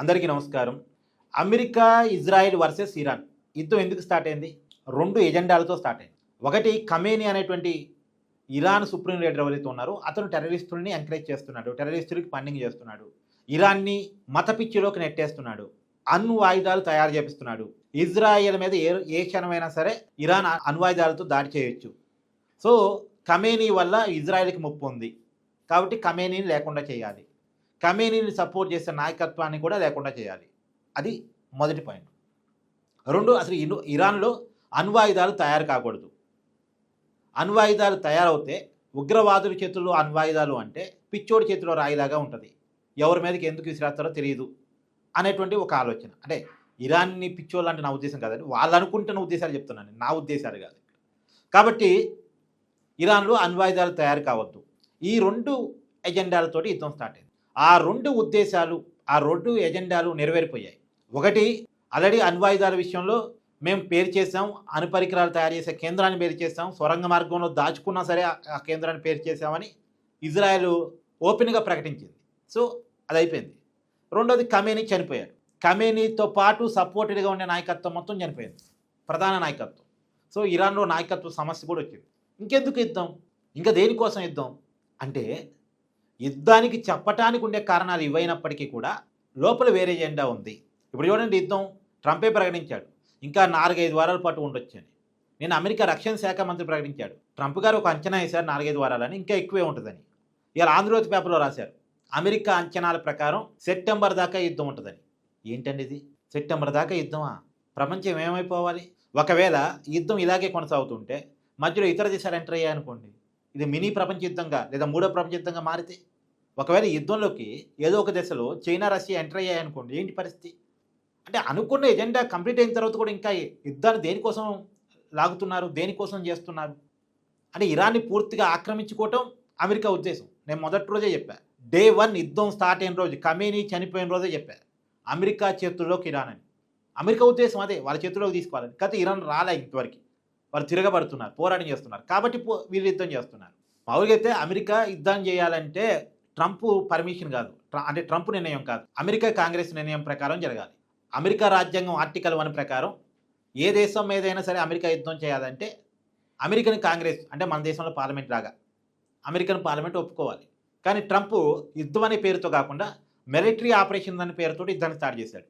అందరికీ నమస్కారం. America, Israel versus Iran యుద్ధం ఎందుకు స్టార్ట్ అయింది? 2 ఎజెండాలతో స్టార్ట్ అయింది. ఒకటి ఖమేనీ అనేటువంటి ఇరాన్ సుప్రీం లీడర్ ఎవరైతే ఉన్నారో అతను టెర్రరిస్టుల్ని ఎంకరేజ్ చేస్తున్నాడు. టెర్రరిస్టులకి ఫండింగ్ చేస్తున్నాడు. ఇరాన్ని మత పిచ్చిలోకి నెట్టేస్తున్నాడు. అణ్వాయుధాలు తయారు చేపిస్తున్నాడు. ఇజ్రాయెల్ మీద ఏ క్షణమైనా సరే ఇరాన్ అణ్వాయుధాలతో దాడి చేయొచ్చు. సో ఖమేనీ వల్ల ఇజ్రాయెల్కి ముప్పు ఉంది. కాబట్టి ఖమేనీని లేకుండా చేయాలి. ఖమేనీని సపోర్ట్ చేసే నాయకత్వాన్ని కూడా లేకుండా చేయాలి. అది మొదటి పాయింట్. 2, అసలు ఇరాన్లో అణ్వాయుధాలు తయారు కాకూడదు. అణ్వాయుధాలు తయారవుతే ఉగ్రవాదుల చేతుల్లో అణ్వాయుధాలు అంటే పిచ్చోడి చేతిలో రాయిలాగా ఉంటుంది. ఎవరి మీదకి ఎందుకు విసిరేస్తారో తెలియదు అనేటువంటి ఒక ఆలోచన. అంటే ఇరాన్ని పిచ్చోళ్ళు అంటే నా ఉద్దేశం కాదండి, వాళ్ళు అనుకుంటున్న ఉద్దేశాలు చెప్తున్నాను, నా ఉద్దేశాలు కాదు. కాబట్టి ఇరాన్లో అణ్వాయుధాలు తయారు కావద్దు. ఈ 2 ఎజెండాలతోటి యుద్ధం స్టార్ట్ అయింది. ఆ 2 ఉద్దేశాలు, ఆ 2 ఎజెండాలు నెరవేరిపోయాయి. ఒకటి, ఆల్రెడీ అణ్వాయుధాల విషయంలో మేము పేరు చేసాం, అణుపరికరాలు తయారు చేసే కేంద్రాన్ని పేరు చేసాం, సొరంగ మార్గంలో దాచుకున్నా సరే ఆ కేంద్రాన్ని పేరు చేసామని ఇజ్రాయెల్ ఓపెన్గా ప్రకటించింది. సో అది అయిపోయింది. రెండోది, ఖమేనీ చనిపోయాడు. ఖమేనీతో పాటు సపోర్టెడ్గా ఉండే నాయకత్వం మొత్తం చనిపోయింది, ప్రధాన నాయకత్వం. సో ఇరాన్లో నాయకత్వ సమస్య కూడా వచ్చింది. ఇంకెందుకు యుద్ధం, ఇంకా దేనికోసం యుద్ధం అంటే, యుద్ధానికి చెప్పటానికి ఉండే కారణాలు ఇవైనప్పటికీ కూడా లోపల వేరే ఎజెండా ఉంది. ఇప్పుడు చూడండి, యుద్ధం ట్రంపే ప్రకటించాడు ఇంకా 4-5 వారాల పాటు ఉండొచ్చని. నేను అమెరికా రక్షణ శాఖ మంత్రి ప్రకటించాడు. ట్రంప్ గారు ఒక అంచనా వేశారు 4-5 వారాలని, ఇంకా ఎక్కువే ఉంటుందని. ఇలా ఆంధ్రజ్యోతి పేపర్లో రాశారు, అమెరికా అంచనాల ప్రకారం సెప్టెంబర్ దాకా యుద్ధం ఉంటుందని. ఏంటండి ఇది? సెప్టెంబర్ దాకా యుద్ధమా? ప్రపంచం ఏమైపోవాలి? ఒకవేళ యుద్ధం ఇలాగే కొనసాగుతుంటే మధ్యలో ఇతర దేశాలు ఎంటర్ అయ్యాయనుకోండి, ఇది మినీ ప్రపంచ యుద్ధంగా లేదా 3వ ప్రపంచ యుద్ధంగా మారితే, ఒకవేళ యుద్ధంలోకి ఏదో ఒక దశలో చైనా, రష్యా ఎంటర్ అయ్యాయనుకోండి, ఏంటి పరిస్థితి? అంటే అనుకున్న ఎజెండా కంప్లీట్ అయిన తర్వాత కూడా ఇంకా యుద్ధాన్ని దేనికోసం లాగుతున్నారు, దేనికోసం చేస్తున్నారు అంటే ఇరాన్ని పూర్తిగా ఆక్రమించుకోవటం అమెరికా ఉద్దేశం. నేను మొదటి రోజే చెప్పా, డే 1 యుద్ధం స్టార్ట్ అయిన రోజు, ఖమేనీ చనిపోయిన రోజే చెప్పా, అమెరికా చేతుల్లోకి ఇరాన్ అని. అమెరికా ఉద్దేశం అదే, వాళ్ళ చేతుల్లోకి తీసుకోవాలని. కాకపోతే ఇరాన్ రాలే ఇంతవరకు. వాళ్ళు తిరగబడుతున్నారు, పోరాటం చేస్తున్నారు, కాబట్టి వీళ్ళు యుద్ధం చేస్తున్నారు. మామూలుగా అయితే అమెరికా యుద్ధం చేయాలంటే ట్రంప్ పర్మిషన్ కాదు, అంటే ట్రంప్ నిర్ణయం కాదు, అమెరికా కాంగ్రెస్ నిర్ణయం ప్రకారం జరగాలి. అమెరికా రాజ్యాంగం ఆర్టికల్ 1 ప్రకారం ఏ దేశం మీదైనా సరే అమెరికా యుద్ధం చేయాలంటే అమెరికన్ కాంగ్రెస్, అంటే మన దేశంలో పార్లమెంట్ లాగా అమెరికన్ పార్లమెంట్ ఒప్పుకోవాలి. కానీ ట్రంప్ యుద్ధం అనే పేరుతో కాకుండా మిలిటరీ ఆపరేషన్ అనే పేరుతో యుద్ధాన్ని స్టార్ట్ చేశాడు.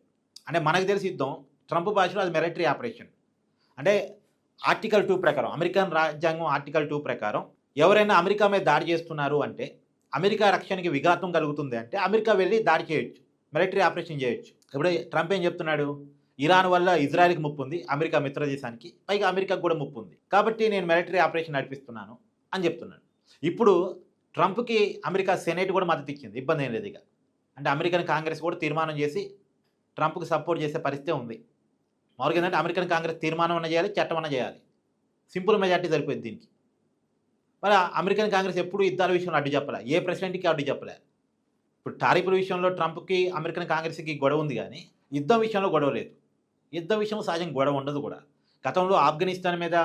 అంటే మనకు తెలిసి యుద్ధం ట్రంప్ భాషలో అది మిలిటరీ ఆపరేషన్. అంటే ఆర్టికల్ 2 ప్రకారం, అమెరికన్ రాజ్యాంగం ఆర్టికల్ 2 ప్రకారం ఎవరైనా అమెరికా మీద దాడి చేస్తున్నారు అంటే, అమెరికా రక్షణకి విఘాతం కలుగుతుంది అంటే అమెరికా వెళ్ళి దాడి చేయొచ్చు, మిలిటరీ ఆపరేషన్ చేయొచ్చు. ఇప్పుడు ట్రంప్ ఏం చెప్తున్నాడు, ఇరాన్ వల్ల ఇజ్రాయెల్కి ముప్పు ఉంది, అమెరికా మిత్ర దేశానికి, పైగా అమెరికాకు కూడా ముప్పు ఉంది, కాబట్టి నేను మిలిటరీ ఆపరేషన్ నడిపిస్తున్నాను అని చెప్తున్నాడు. ఇప్పుడు ట్రంప్కి అమెరికా సెనేట్ కూడా మద్దతు ఇచ్చింది, ఇబ్బంది ఏం లేదు ఇక. అంటే అమెరికన్ కాంగ్రెస్ కూడా తీర్మానం చేసి ట్రంప్కి సపోర్ట్ చేసే పరిస్థితి ఉంది. మామూలుగా ఏంటంటే అమెరికన్ కాంగ్రెస్ తీర్మానం అన్న చేయాలి, చట్టం అన్న చేయాలి, సింపుల్ మెజార్టీ సరిపోయింది దీనికి. మరి అమెరికన్ కాంగ్రెస్ ఎప్పుడు యుద్ధాల విషయంలో అడ్డు చెప్పలే, ఏ ప్రెసిడెంట్కి అడ్డు చెప్పలే. ఇప్పుడు టారిఫ్ల విషయంలో ట్రంప్కి అమెరికన్ కాంగ్రెస్కి గొడవ ఉంది, కానీ యుద్ధం విషయంలో గొడవ లేదు. యుద్ధం విషయంలో సహజంగా గొడవ ఉండదు కూడా. గతంలో ఆఫ్ఘనిస్తాన్ మీద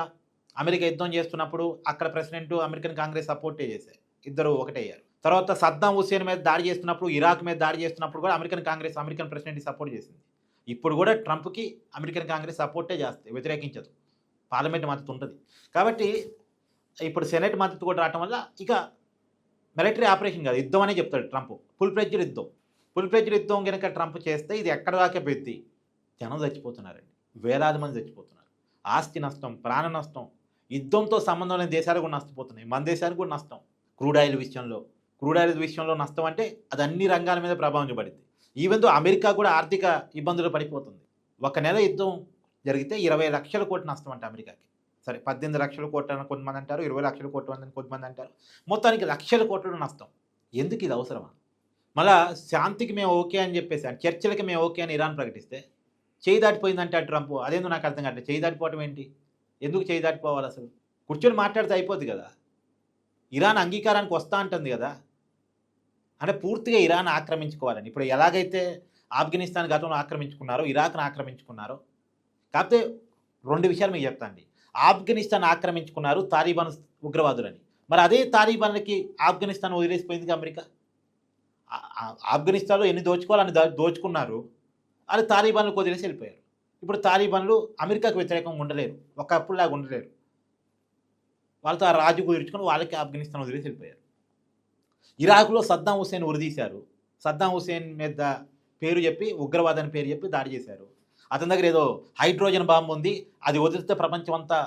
అమెరికా యుద్ధం చేస్తున్నప్పుడు అక్కడ ప్రెసిడెంట్ అమెరికన్ కాంగ్రెస్ సపోర్టే చేశారు, ఇద్దరు ఒకటయ్యారు. తర్వాత సద్దాం హుస్సేన్ మీద దాడి చేస్తున్నప్పుడు, ఇరాక్ మీద దాడి చేస్తున్నప్పుడు కూడా అమెరికన్ కాంగ్రెస్ అమెరికన్ ప్రెసిడెంట్కి సపోర్ట్ చేసింది. ఇప్పుడు కూడా ట్రంప్కి అమెరికన్ కాంగ్రెస్ సపోర్టే చేస్తుంది, వ్యతిరేకించదు, పార్లమెంట్ మద్దతు ఉంటుంది. కాబట్టి ఇప్పుడు సెనెట్ మద్దతు కూడా రావటం వల్ల ఇక మిలిటరీ ఆపరేషన్ కాదు, యుద్ధం అనే చెప్తాడు ట్రంప్. ఫుల్ ఫ్లెడ్జ్డ్ యుద్ధం, ఫుల్ ఫ్లెడ్జ్డ్ యుద్ధం కనుక ట్రంప్ చేస్తే ఇది ఎక్కడ దాకా పెద్ది, జనం చచ్చిపోతున్నారండి, వేలాది మంది చచ్చిపోతున్నారు, ఆస్తి నష్టం, ప్రాణ నష్టం, యుద్ధంతో సంబంధం లేని దేశాలు కూడా నష్టపోతున్నాయి, మన దేశానికి కూడా నష్టం. క్రూడ్ ఆయిల్ విషయంలో నష్టం అంటే అది అన్ని రంగాల మీద ప్రభావం చూపడింది. ఈవెన్ తో అమెరికా కూడా ఆర్థిక ఇబ్బందులు పడిపోతుంది. ఒక నెల యుద్ధం జరిగితే 20 లక్షల కోట్ల నష్టం అంటే అమెరికాకి. సరే 18 లక్షల కోట్లు అని కొంతమంది అంటారు, 20 లక్షల కోట్లు అని కొంతమంది అంటారు, మొత్తానికి లక్షల కోట్ల నష్టం. ఎందుకు ఇది అవసరమా? మళ్ళా శాంతికి మేము ఓకే అని చెప్పేసి, చర్చలకి మేము ఓకే అని ఇరాన్ ప్రకటిస్తే చేయి దాటిపోయిందంటే ట్రంప్. అదేందో నాకు అర్థం కావట్లేదు, చేయి దాటిపోవటం ఏంటి, ఎందుకు చేయి దాటిపోవాలి? అసలు కూర్చొని మాట్లాడితే అయిపోద్ది కదా. ఇరాన్ అంగీకారానికి వస్తా అంటుంది కదా, అంటే పూర్తిగా ఇరాన్ ఆక్రమించుకోవాలని. ఇప్పుడు ఎలాగైతే ఆఫ్ఘనిస్తాన్ గతంలో ఆక్రమించుకున్నారో, ఇరాక్ను ఆక్రమించుకున్నారో. కాకపోతే 2 విషయాలు మీకు చెప్తా అండి. ఆఫ్ఘనిస్తాన్ ఆక్రమించుకున్నారు తాలిబాన్ ఉగ్రవాదులని, మరి అదే తాలిబాన్లకి ఆఫ్ఘనిస్తాన్ వదిలేసిపోయింది అమెరికా. ఆఫ్ఘనిస్తాన్లో ఎన్ని దోచుకోవాలని దోచుకున్నారు, వాళ్ళు తాలిబాన్లు వదిలేసి వెళ్ళిపోయారు. ఇప్పుడు తాలిబాన్లు అమెరికాకు వ్యతిరేకంగా ఉండలేరు, ఒకప్పుడులాగా ఉండలేరు. వాళ్ళతో ఆ రాజు కుదుర్చుకొని వాళ్ళకి ఆఫ్ఘనిస్తాన్ వదిలేసి వెళ్ళిపోయారు. ఇరాక్లో సద్దాం హుస్సేన్ ఉరిదీశారు. సద్దాం హుస్సేన్ మీద పేరు చెప్పి, ఉగ్రవాదాన్ని పేరు చెప్పి దాడి చేశారు. అతని దగ్గర ఏదో హైడ్రోజన్ బాంబు ఉంది, అది వదిలితే ప్రపంచం అంతా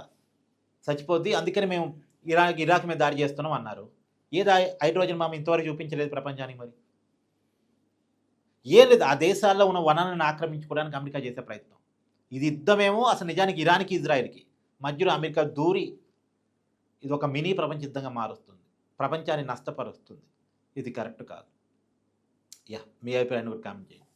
చచ్చిపోద్ది, అందుకని మేము ఇరాక్ మీద దాడి చేస్తున్నాం అన్నారు. ఏది హైడ్రోజన్ బాంబు ఇంతవరకు చూపించలేదు ప్రపంచానికి. మరి ఏం లేదు, ఆ దేశాల్లో ఉన్న వనాలను ఆక్రమించుకోవడానికి అమెరికా చేసే ప్రయత్నం. ఇది యుద్ధమేమో అసలు నిజానికి ఇరాన్కి ఇజ్రాయెల్కి మధ్యలో అమెరికా దూరి ఇది ఒక మినీ ప్రపంచ యుద్ధంగా మారుస్తుంది, ప్రపంచాన్ని నష్టపరుస్తుంది. ఇది కరెక్ట్ కాదు. మీ అభిప్రాయాన్ని కూడా కామెంట్ చేయండి.